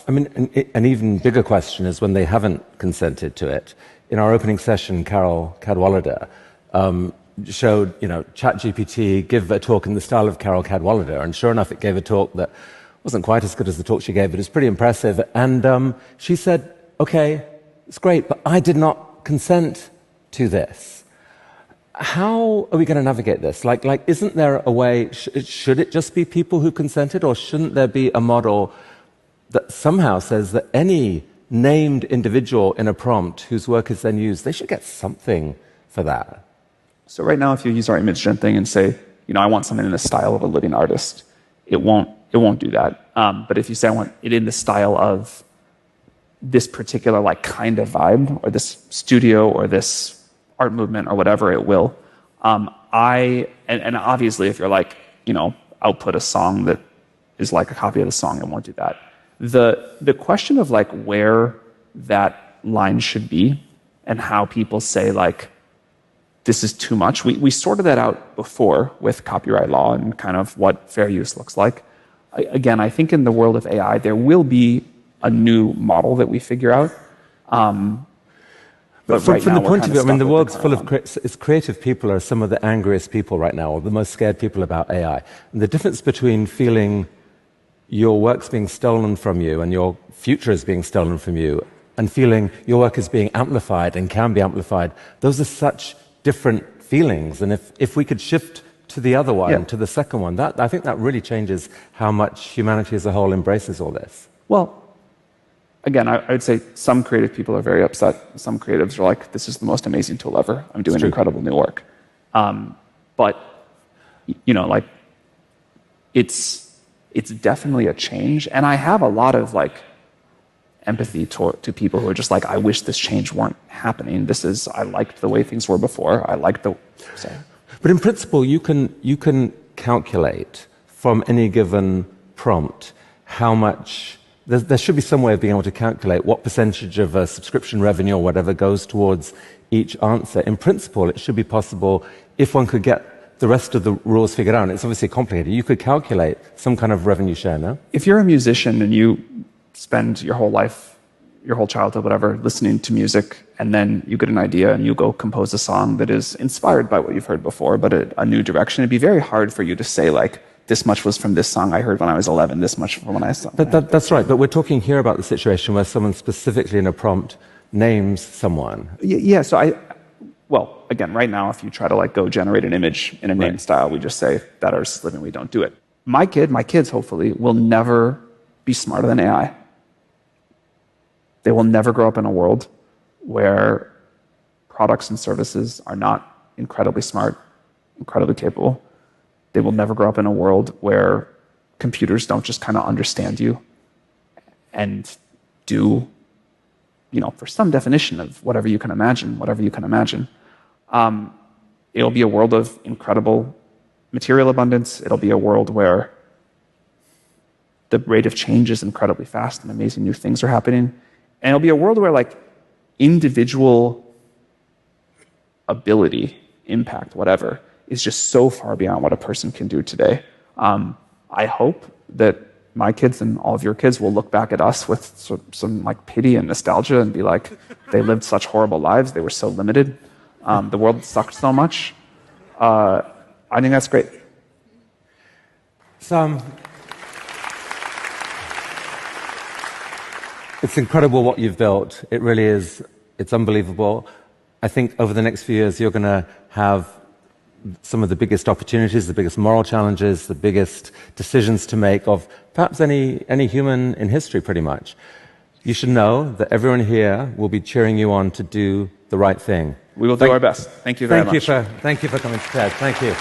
I mean, an even bigger question is when they haven't consented to it. In our opening session, Carol Cadwallader showed, ChatGPT give a talk in the style of Carol Cadwallader, and sure enough, it gave a talk that wasn't quite as good as the talk she gave, but it was pretty impressive. And she said, okay, it's great, but I did not consent to this. How are we going to navigate this? Like, isn't there a way, should it just be people who consented, or shouldn't there be a model that somehow says that any named individual in a prompt whose work is then used, they should get something for that? So right now, if you use our image gen thing and say, I want something in the style of a living artist, it won't do that. But if you say I want it in the style of this particular kind of vibe, or this studio, or this art movement, or whatever, it will. And obviously, if you're output a song that is like a copy of the song, it won't do that. The question of where that line should be and how people say this is too much, we sorted that out before with copyright law and kind of what fair use looks like. Again, I think in the world of AI, there will be a new model that we figure out. But from the point of view, the world's full of creative people are some of the angriest people right now, or the most scared people about AI. And the difference between feeling your work's being stolen from you and your future is being stolen from you, and feeling your work is being amplified and can be amplified, those are such different feelings. And if we could shift to the other one, to the second one, I think that really changes how much humanity as a whole embraces all this. Well, again, I would say some creative people are very upset. Some creatives are like, this is the most amazing tool ever. I'm doing incredible new work. But, it's definitely a change. And I have a lot of empathy to people who are just I wish this change weren't happening. I liked the way things were before. I liked the... But in principle, you can calculate from any given prompt how much... There should be some way of being able to calculate what percentage of a subscription revenue or whatever goes towards each answer. In principle, it should be possible, if one could get the rest of the rules figured out. It's obviously complicated. You could calculate some kind of revenue share, no? If you're a musician and you spend your whole life, your whole childhood, whatever, listening to music, and then you get an idea and you go compose a song that is inspired by what you've heard before, but a new direction, it'd be very hard for you to say, this much was from this song I heard when I was 11, this much from when I saw. That's right, but we're talking here about the situation where someone specifically in a prompt names someone. Yeah, so well, again, right now, if you try to go generate an image in a named style, we just say that artist is living, we don't do it. My kids, hopefully, will never be smarter than AI. They will never grow up in a world where products and services are not incredibly smart, incredibly capable. They will never grow up in a world where computers don't just kind of understand you and do, for some definition of whatever you can imagine. It'll be a world of incredible material abundance. It'll be a world where the rate of change is incredibly fast and amazing new things are happening. And it'll be a world where individual ability, impact, whatever, is just so far beyond what a person can do today. I hope that my kids and all of your kids will look back at us with some pity and nostalgia and be like, they lived such horrible lives, they were so limited, the world sucked so much. I think that's great. It's incredible what you've built. It really is. It's unbelievable. I think over the next few years, you're going to have some of the biggest opportunities, the biggest moral challenges, the biggest decisions to make of perhaps any human in history, pretty much. You should know that everyone here will be cheering you on to do the right thing. We will do our best. Thank you very much. Thank you for coming to TED. Thank you.